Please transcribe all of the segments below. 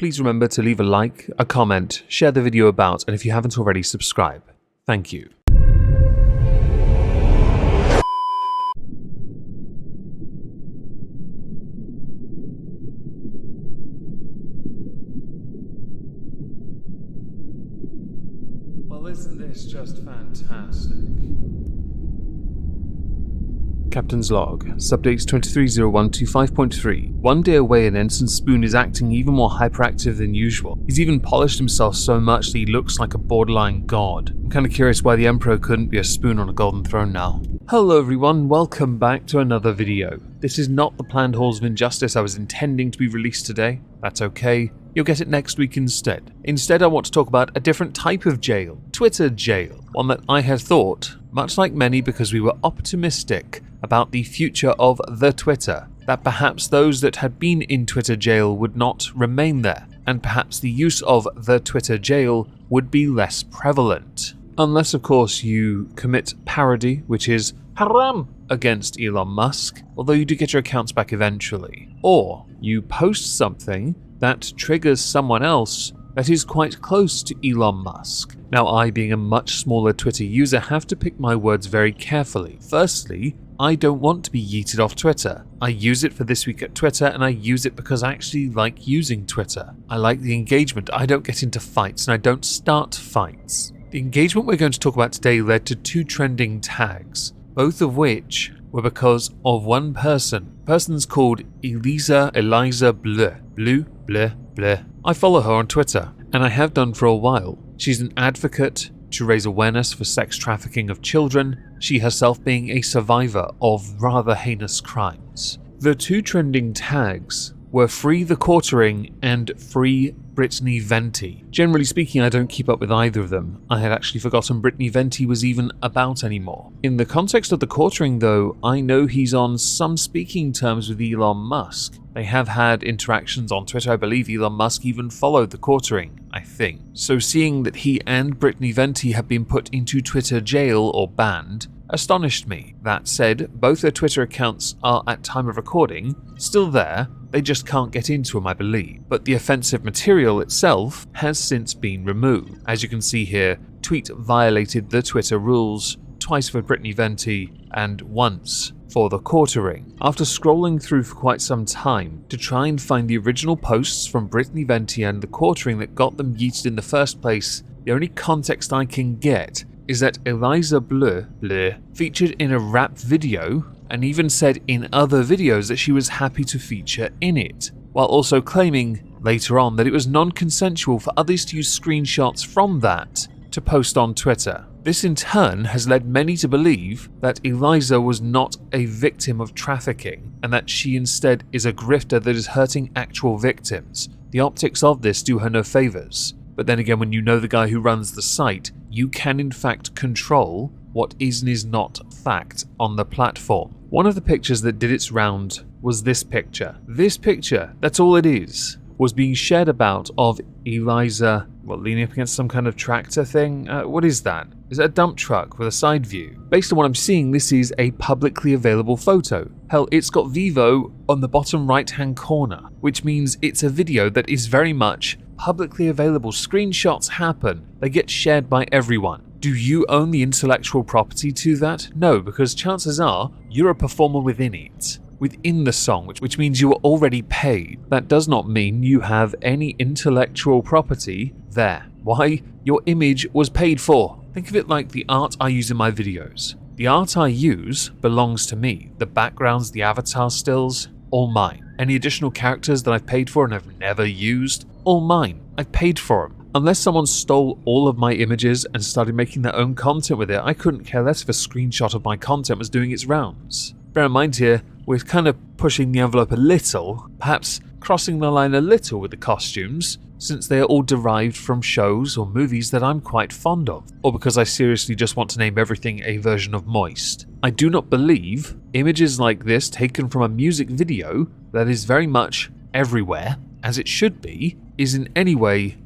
please remember to leave a like, a comment, share the video about, and if you haven't already, subscribe. Thank you. Well, isn't this just fantastic? Captain's log, subdates 230125.3. One day away and Ensign Spoon is acting even more hyperactive than usual. He's even polished himself so much that he looks like a borderline god. I'm kinda curious why the Emperor couldn't be a spoon on a golden throne now. Hello everyone, welcome back to another video. This is not the planned Halls of Injustice I was intending to be released today. That's okay. You'll get it next week instead. Instead, I want to talk about a different type of jail, Twitter jail. One that I had thought, much like many because we were optimistic about the future of the Twitter, that perhaps those that had been in Twitter jail would not remain there, and perhaps the use of the Twitter jail would be less prevalent. Unless, of course, you commit parody, which is haram against Elon Musk, although you do get your accounts back eventually. Or you post something that triggers someone else that is quite close to Elon Musk. Now, I, being a much smaller Twitter user, have to pick my words very carefully. Firstly, I don't want to be yeeted off Twitter. I use it for This Week at Twitter, and I use it because I actually like using Twitter. I like the engagement. I don't get into fights, and I don't start fights. The engagement we're going to talk about today led to 2 trending tags, both of which were because of one person. The person's called Eliza Bleu. I follow her on Twitter, and I have done for a while. She's an advocate to raise awareness for sex trafficking of children, she herself being a survivor of rather heinous crimes. The 2 trending tags were Free the Quartering and Free Brittany Venti. Generally speaking, I don't keep up with either of them. I had actually forgotten Brittany Venti was even about anymore. In the context of the Quartering though, I know he's on some speaking terms with Elon Musk. They have had interactions on Twitter. I believe Elon Musk even followed the Quartering, I think. So seeing that he and Brittany Venti have been put into Twitter jail or banned astonished me. That said, both their Twitter accounts are, at time of recording, still there. They just can't get into them, I believe. But the offensive material itself has since been removed. As you can see here, tweet violated the Twitter rules, twice for Brittany Venti and once for the Quartering. After scrolling through for quite some time to try and find the original posts from Brittany Venti and the Quartering that got them yeeted in the first place, the only context I can get is that Eliza Bleu featured in a rap video and even said in other videos that she was happy to feature in it, while also claiming later on that it was non-consensual for others to use screenshots from that to post on Twitter. This in turn has led many to believe that Eliza was not a victim of trafficking, and that she instead is a grifter that is hurting actual victims. The optics of this do her no favours. But then again, when you know the guy who runs the site, you can in fact control what is and is not fact on the platform. One of the pictures that did its round was this picture. This picture, that's all it is, was being shared about of Eliza, leaning up against some kind of tractor thing? What is that? Is it a dump truck with a side view? Based on what I'm seeing, this is a publicly available photo. Hell, it's got Vivo on the bottom right-hand corner, which means it's a video that is very much publicly available. Screenshots happen. They get shared by everyone. Do you own the intellectual property to that? No, because chances are you're a performer within it. Within the song, which means you were already paid. That does not mean you have any intellectual property there. Why? Your image was paid for. Think of it like the art I use in my videos. The art I use belongs to me. The backgrounds, the avatar stills, all mine. Any additional characters that I've paid for and have never used, all mine. I've paid for them. Unless someone stole all of my images and started making their own content with it, I couldn't care less if a screenshot of my content was doing its rounds. Bear in mind here, we're kind of pushing the envelope a little, perhaps crossing the line a little with the costumes, since they are all derived from shows or movies that I'm quite fond of, or because I seriously just want to name everything a version of Moist. I do not believe images like this taken from a music video that is very much everywhere, as it should be, is in any way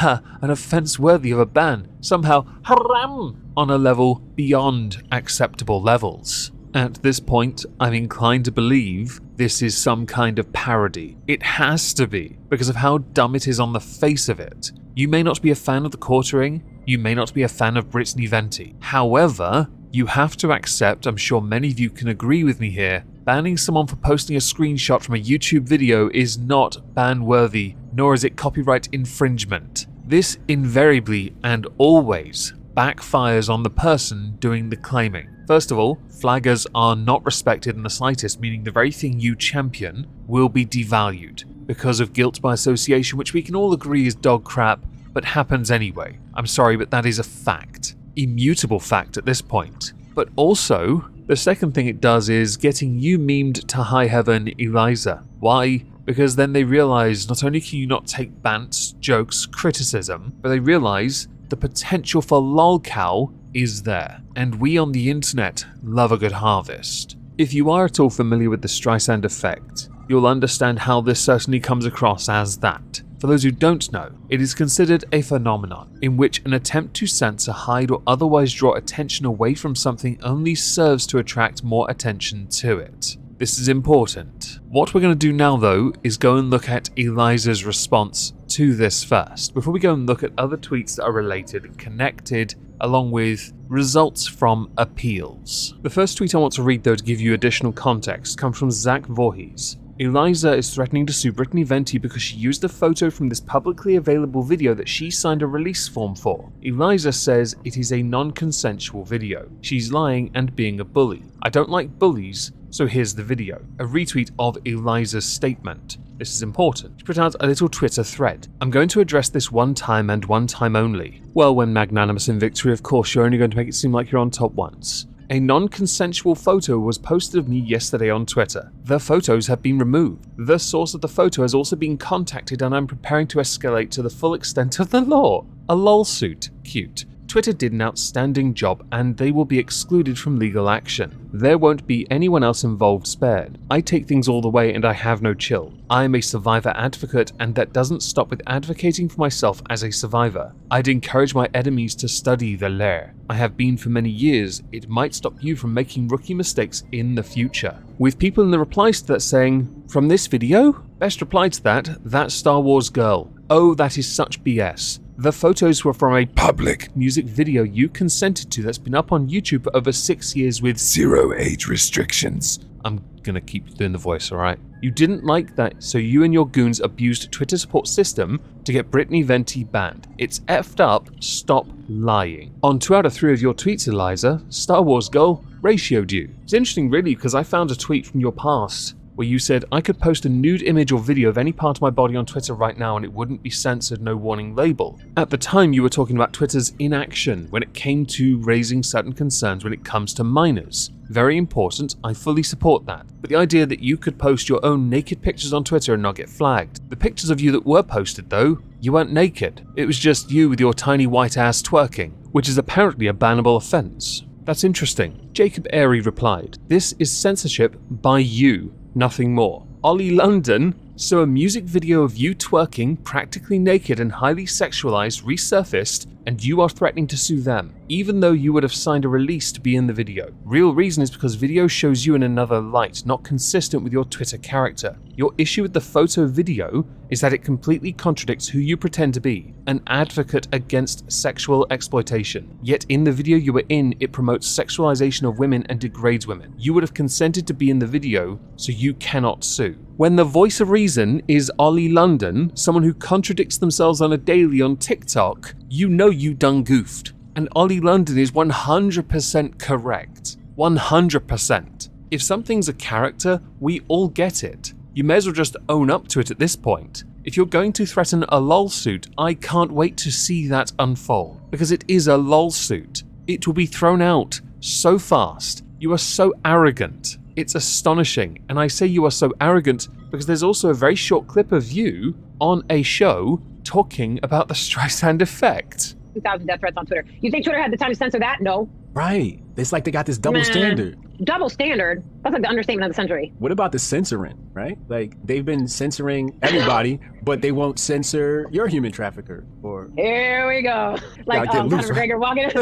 an offence worthy of a ban, somehow haram on a level beyond acceptable levels. At this point, I'm inclined to believe this is some kind of parody. It has to be, because of how dumb it is on the face of it. You may not be a fan of the quartering, you may not be a fan of Brittany Venti. However, you have to accept, I'm sure many of you can agree with me here, banning someone for posting a screenshot from a YouTube video is not ban-worthy, nor is it copyright infringement. This invariably and always backfires on the person doing the claiming. First of all, flaggers are not respected in the slightest, meaning the very thing you champion will be devalued because of guilt by association, which we can all agree is dog crap, but happens anyway. I'm sorry, but that is a fact. Immutable fact at this point. But also, the second thing it does is getting you memed to high heaven, Eliza. Why? Because then they realize not only can you not take bants, jokes, criticism, but they realize the potential for lolcow is there. And we on the internet love a good harvest. If you are at all familiar with the Streisand effect, you'll understand how this certainly comes across as that. For those who don't know, it is considered a phenomenon in which an attempt to censor, hide, or otherwise draw attention away from something only serves to attract more attention to it. This is important. What we're going to do now, though, is go and look at Eliza's response to this first, before we go and look at other tweets that are related and connected, along with results from appeals. The first tweet I want to read, though, to give you additional context, comes from Zach Voorhees. Eliza is threatening to sue Brittany Venti because she used a photo from this publicly available video that she signed a release form for. Eliza says it is a non-consensual video. She's lying and being a bully. I don't like bullies, so here's the video. A retweet of Eliza's statement. This is important. She put out a little Twitter thread. I'm going to address this one time and one time only. Well, when magnanimous in victory, of course, you're only going to make it seem like you're on top once. A non-consensual photo was posted of me yesterday on Twitter. The photos have been removed. The source of the photo has also been contacted and I'm preparing to escalate to the full extent of the law. A lolsuit. Cute. Twitter did an outstanding job and they will be excluded from legal action. There won't be anyone else involved spared. I take things all the way and I have no chill. I am a survivor advocate and that doesn't stop with advocating for myself as a survivor. I'd encourage my enemies to study the lair. I have been for many years. It might stop you from making rookie mistakes in the future. With people in the replies to that saying, from this video? Best reply to that Star Wars girl. Oh, that is such BS. The photos were from a public music video you consented to that's been up on YouTube for over 6 years with 0 age restrictions. I'm gonna keep doing the voice, alright? You didn't like that, so you and your goons abused Twitter support system to get Brittany Venti banned. It's effed up, stop lying. On 2 out of 3 of your tweets, Eliza, Star Wars girl ratioed you. It's interesting really because I found a tweet from your past where you said, I could post a nude image or video of any part of my body on Twitter right now and it wouldn't be censored, no warning label. At the time, you were talking about Twitter's inaction when it came to raising certain concerns when it comes to minors. Very important, I fully support that. But the idea that you could post your own naked pictures on Twitter and not get flagged. The pictures of you that were posted though, you weren't naked. It was just you with your tiny white ass twerking, which is apparently a bannable offense. That's interesting. Jacob Airy replied, this is censorship by you. Nothing more. Ollie London, so a music video of you twerking, practically naked and highly sexualized, resurfaced, and you are threatening to sue them, even though you would have signed a release to be in the video. Real reason is because video shows you in another light, not consistent with your Twitter character. Your issue with the photo video is that it completely contradicts who you pretend to be, an advocate against sexual exploitation. Yet in the video you were in, it promotes sexualization of women and degrades women. You would have consented to be in the video, so you cannot sue. When the voice of reason is Ollie London, someone who contradicts themselves on a daily on TikTok, you know you done goofed. And Ollie London is 100% correct. 100%. If something's a character, we all get it. You may as well just own up to it at this point. If you're going to threaten a lolsuit, I can't wait to see that unfold. Because it is a lolsuit. It will be thrown out so fast. You are so arrogant. It's astonishing. And I say you are so arrogant because there's also a very short clip of you on a show talking about the Streisand effect. 2,000 death threats on Twitter. You think Twitter had the time to censor that? No. Right. It's like they got this double standard. Double standard? That's like the understatement of the century. What about the censoring, right? Like, they've been censoring everybody, but they won't censor your human trafficker. Or here we go. Like Conor McGregor walking in.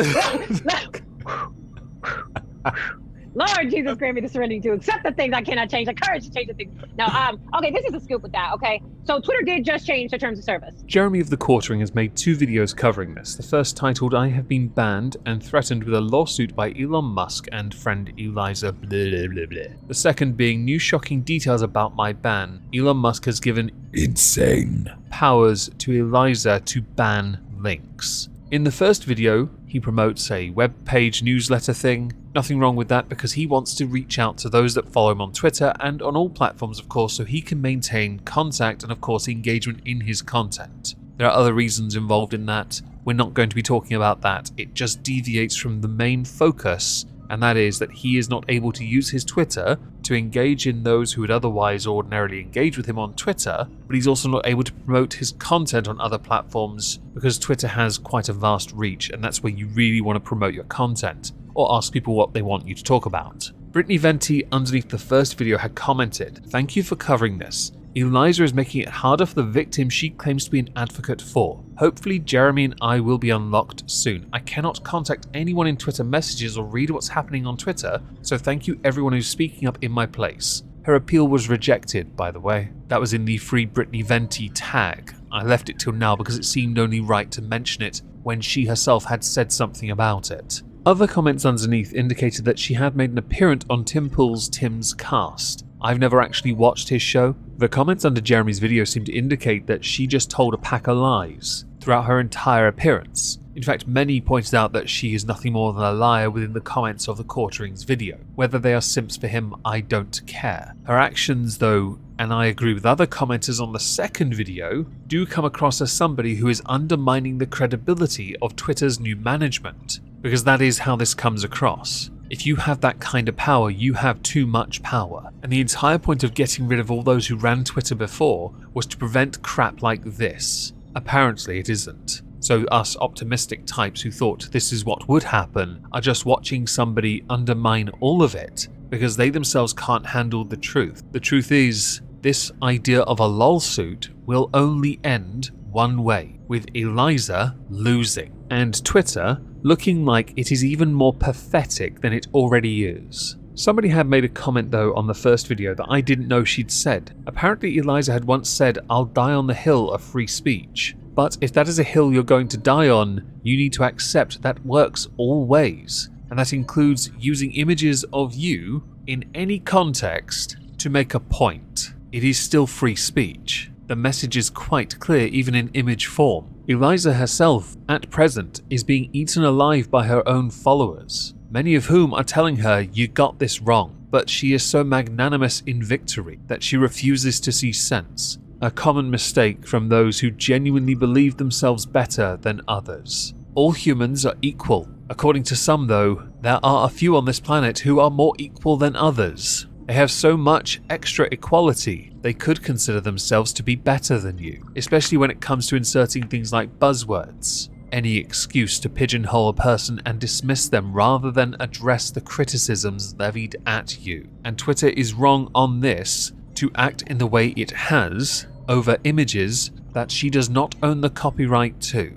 Lord Jesus, grant me the serenity to accept the things I cannot change, the courage to change the things. Now, okay, this is a scoop with that, okay? So Twitter did just change the terms of service. Jeremy of the Quartering has made 2 videos covering this. The first titled, I have been banned and threatened with a lawsuit by Elon Musk and friend Eliza blah blah blah blah. The second being new shocking details about my ban. Elon Musk has given insane powers to Eliza to ban links. In the first video, he promotes a web page newsletter thing. Nothing wrong with that because he wants to reach out to those that follow him on Twitter and on all platforms, of course, so he can maintain contact and, of course, engagement in his content. There are other reasons involved in that. We're not going to be talking about that. It just deviates from the main focus, and that is that he is not able to use his Twitter to engage in those who would otherwise ordinarily engage with him on Twitter, but he's also not able to promote his content on other platforms because Twitter has quite a vast reach, and that's where you really want to promote your content or ask people what they want you to talk about. Brittany Venti underneath the first video had commented, "Thank you for covering this. Eliza is making it harder for the victim she claims to be an advocate for. Hopefully Jeremy and I will be unlocked soon. I cannot contact anyone in Twitter messages or read what's happening on Twitter, so thank you everyone who's speaking up in my place." Her appeal was rejected, by the way. That was in the Free Brittany Venti tag. I left it till now because it seemed only right to mention it when she herself had said something about it. Other comments underneath indicated that she had made an appearance on Tim Pool's Tim's Cast. I've never actually watched his show. The comments under Jeremy's video seem to indicate that she just told a pack of lies throughout her entire appearance. In fact, many pointed out that she is nothing more than a liar within the comments of the Quartering's video. Whether they are simps for him, I don't care. Her actions, though, and I agree with other commenters on the second video, do come across as somebody who is undermining the credibility of Twitter's new management, because that is how this comes across. If you have that kind of power, you have too much power. And the entire point of getting rid of all those who ran Twitter before was to prevent crap like this. Apparently it isn't. So us optimistic types who thought this is what would happen are just watching somebody undermine all of it because they themselves can't handle the truth. The truth is, this idea of a lawsuit will only end one way, with Eliza losing, and Twitter looking like it is even more pathetic than it already is. Somebody had made a comment though on the first video that I didn't know she'd said. Apparently Eliza had once said, "I'll die on the hill of free speech." But if that is a hill you're going to die on, you need to accept that works all ways, and that includes using images of you in any context to make a point. It is still free speech. The message is quite clear even in image form. Eliza herself, at present, is being eaten alive by her own followers, many of whom are telling her you got this wrong, but she is so magnanimous in victory that she refuses to see sense, a common mistake from those who genuinely believe themselves better than others. All humans are equal. According to some though, there are a few on this planet who are more equal than others. They have so much extra equality, they could consider themselves to be better than you, especially when it comes to inserting things like buzzwords. Any excuse to pigeonhole a person and dismiss them rather than address the criticisms levied at you. And Twitter is wrong on this to act in the way it has over images that she does not own the copyright to.